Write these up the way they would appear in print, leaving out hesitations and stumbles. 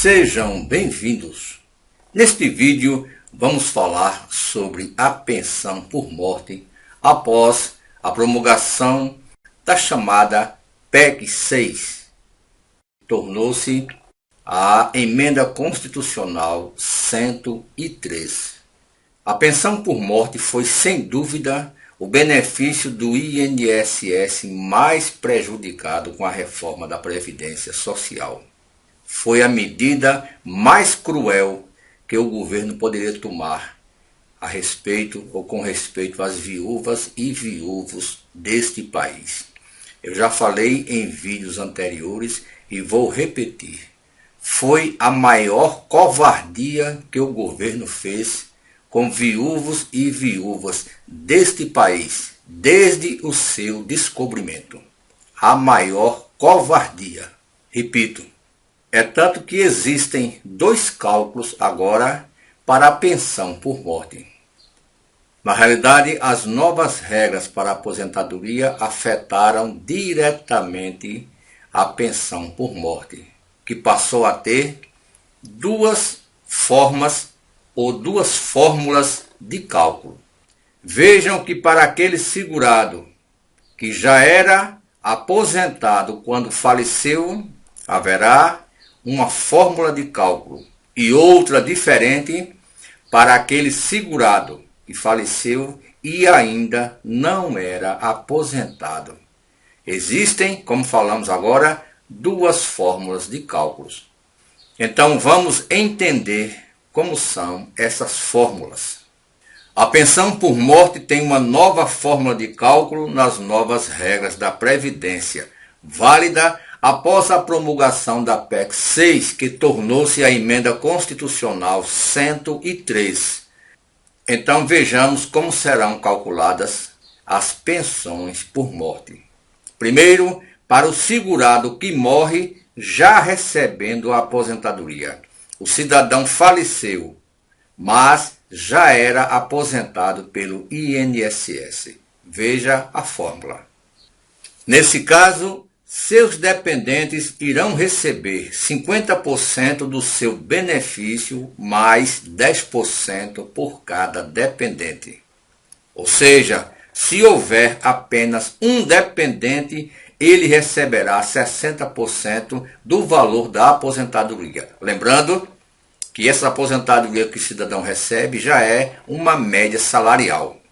Sejam bem-vindos. Neste vídeo vamos falar sobre a pensão por morte após a promulgação da chamada PEC 6. Tornou-se a Emenda Constitucional 103. A pensão por morte foi, sem dúvida, o benefício do INSS mais prejudicado com a reforma da Previdência Social. Foi a medida mais cruel que o governo poderia tomar a respeito ou com respeito às viúvas e viúvos deste país. Eu já falei em vídeos anteriores e vou repetir. Foi a maior covardia que o governo fez com viúvos e viúvas deste país desde o seu descobrimento. A maior covardia. Repito, é tanto que existem dois cálculos agora para a pensão por morte. Na realidade, as novas regras para a aposentadoria afetaram diretamente a pensão por morte, que passou a ter duas formas ou duas fórmulas de cálculo. Vejam que para aquele segurado que já era aposentado quando faleceu, haverá uma fórmula de cálculo e outra diferente para aquele segurado que faleceu e ainda não era aposentado. Existem, como falamos agora, duas fórmulas de cálculos. Então vamos entender como são essas fórmulas. A pensão por morte tem uma nova fórmula de cálculo nas novas regras da Previdência, válida após a promulgação da PEC 6, que tornou-se a Emenda Constitucional 103. Então vejamos como serão calculadas as pensões por morte. Primeiro, para o segurado que morre já recebendo a aposentadoria. O cidadão faleceu, mas já era aposentado pelo INSS. Veja a fórmula. Nesse caso, seus dependentes irão receber 50% do seu benefício mais 10% por cada dependente. Ou seja, se houver apenas um dependente, ele receberá 60% do valor da aposentadoria. Lembrando que essa aposentadoria que o cidadão recebe já é uma média salarial.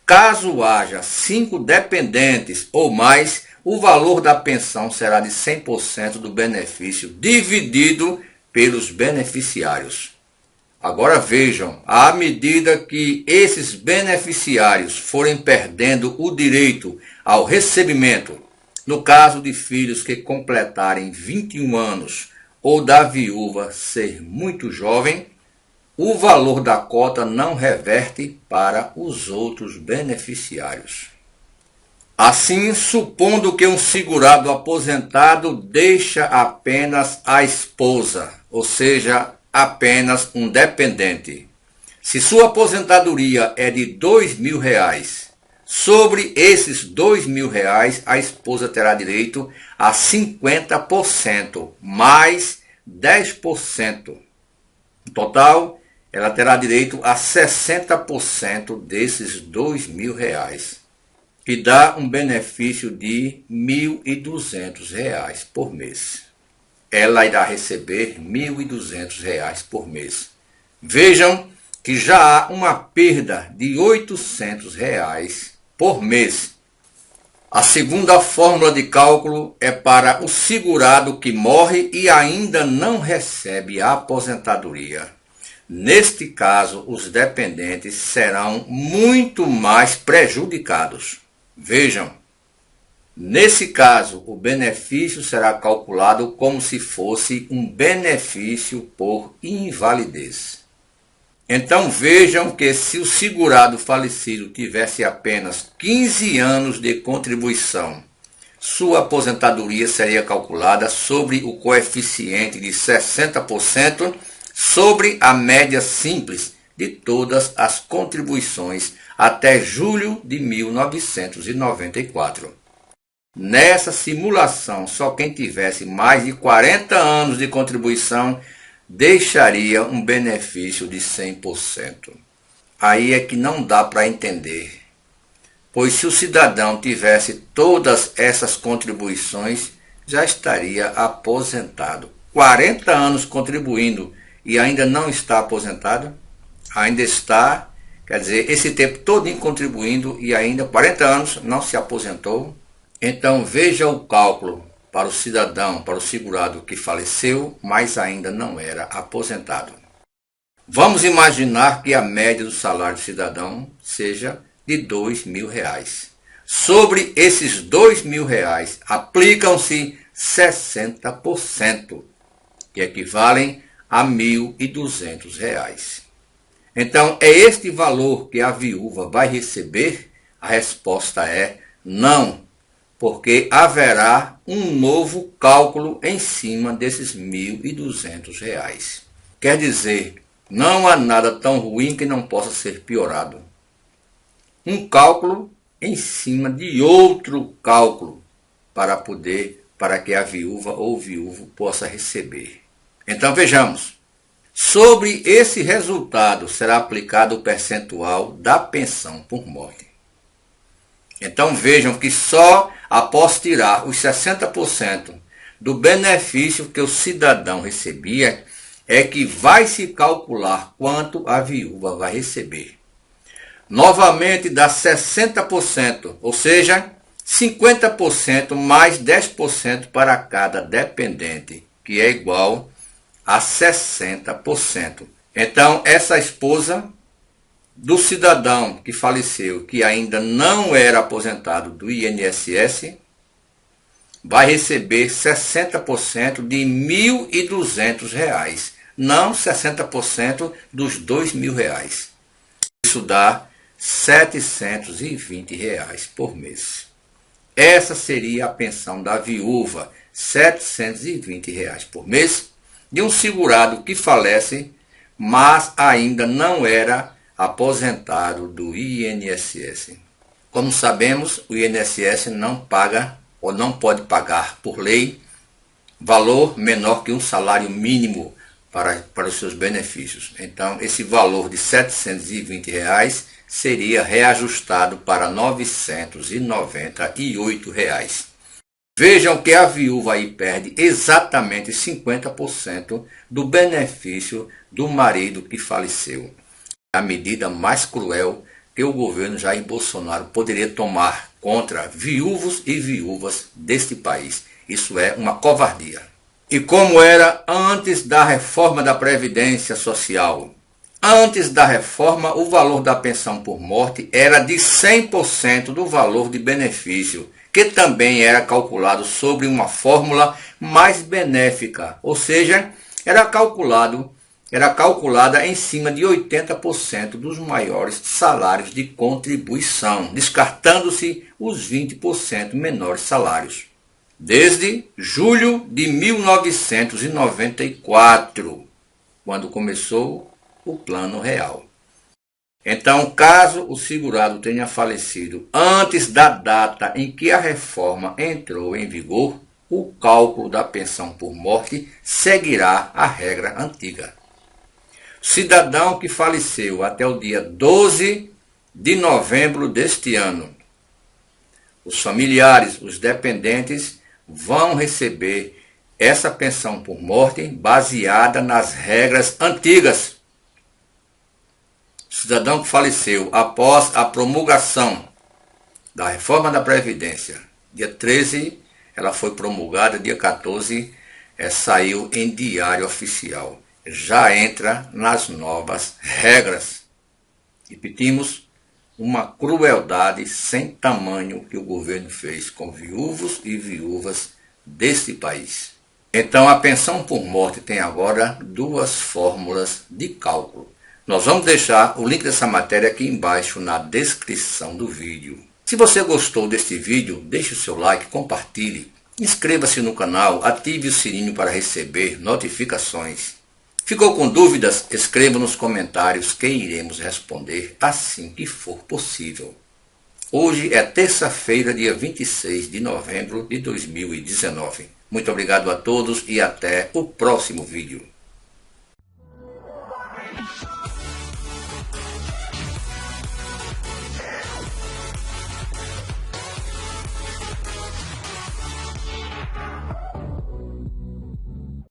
Caso haja 5 dependentes ou mais, o valor da pensão será de 100% do benefício dividido pelos beneficiários. Agora vejam, à medida que esses beneficiários forem perdendo o direito ao recebimento, no caso de filhos que completarem 21 anos ou da viúva ser muito jovem, o valor da cota não reverte para os outros beneficiários. Assim, supondo que um segurado aposentado deixa apenas a esposa, ou seja, apenas um dependente. Se sua aposentadoria é de R$2.000, sobre esses R$2.000, a esposa terá direito a 50%, mais 10%. No total, ela terá direito a 60% desses R$2.000, que dá um benefício de R$1.200 por mês. Ela irá receber R$1.200 por mês. Vejam que já há uma perda de R$800 por mês. A segunda fórmula de cálculo é para o segurado que morre e ainda não recebe a aposentadoria. Neste caso, os dependentes serão muito mais prejudicados. Vejam, nesse caso, o benefício será calculado como se fosse um benefício por invalidez. Então vejam que se o segurado falecido tivesse apenas 15 anos de contribuição, sua aposentadoria seria calculada sobre o coeficiente de 60% sobre a média simples de todas as contribuições até julho de 1994. Nessa simulação, só quem tivesse mais de 40 anos de contribuição deixaria um benefício de 100%. Aí é que não dá para entender, pois se o cidadão tivesse todas essas contribuições, já estaria aposentado. 40 anos contribuindo e ainda não está aposentado? Ainda está, quer dizer, esse tempo todo contribuindo e ainda 40 anos não se aposentou? Então veja o cálculo para o cidadão, para o segurado que faleceu, mas ainda não era aposentado. Vamos imaginar que a média do salário do cidadão seja de R$2.000. Sobre esses R$2.000, aplicam-se 60%, que equivalem a R$1.200. Então, é este valor que a viúva vai receber? A resposta é não, porque haverá um novo cálculo em cima desses R$1.200. Quer dizer, não há nada tão ruim que não possa ser piorado. Um cálculo em cima de outro cálculo para que a viúva ou viúvo possa receber. Então vejamos, sobre esse resultado será aplicado o percentual da pensão por morte. Então vejam que só após tirar os 60% do benefício que o cidadão recebia, é que vai se calcular quanto a viúva vai receber. Novamente dá 60%, ou seja, 50% mais 10% para cada dependente, que é igual a 60%. Então, essa esposa do cidadão que faleceu, que ainda não era aposentado do INSS, vai receber 60% de R$1.200, não 60% dos R$2.000. Isso dá R$720 por mês. Essa seria a pensão da viúva, R$720 por mês, de um segurado que falece, mas ainda não era aposentado do INSS. Como sabemos, o INSS não paga ou não pode pagar por lei valor menor que um salário mínimo para os seus benefícios. Então, esse valor de R$720 seria reajustado para R$998. Vejam que a viúva aí perde exatamente 50% do benefício do marido que faleceu. A medida mais cruel que o governo Jair Bolsonaro poderia tomar contra viúvos e viúvas deste país. Isso é uma covardia. E como era antes da reforma da Previdência Social? Antes da reforma, o valor da pensão por morte era de 100% do valor de benefício, que também era calculado sobre uma fórmula mais benéfica, ou seja, era calculada em cima de 80% dos maiores salários de contribuição, descartando-se os 20% menores salários. Desde julho de 1994, quando começou o Plano Real. Então, caso o segurado tenha falecido antes da data em que a reforma entrou em vigor, o cálculo da pensão por morte seguirá a regra antiga. Cidadão que faleceu até o dia 12 de novembro deste ano, os familiares, os dependentes, vão receber essa pensão por morte baseada nas regras antigas. O cidadão que faleceu após a promulgação da reforma da Previdência, dia 13, ela foi promulgada, dia 14, saiu em diário oficial. Já entra nas novas regras. Repetimos, uma crueldade sem tamanho que o governo fez com viúvos e viúvas deste país. Então a pensão por morte tem agora duas fórmulas de cálculo. Nós vamos deixar o link dessa matéria aqui embaixo na descrição do vídeo. Se você gostou deste vídeo, deixe o seu like, compartilhe, inscreva-se no canal, ative o sininho para receber notificações. Ficou com dúvidas? Escreva nos comentários que iremos responder assim que for possível. Hoje é terça-feira, dia 26 de novembro de 2019. Muito obrigado a todos e até o próximo vídeo.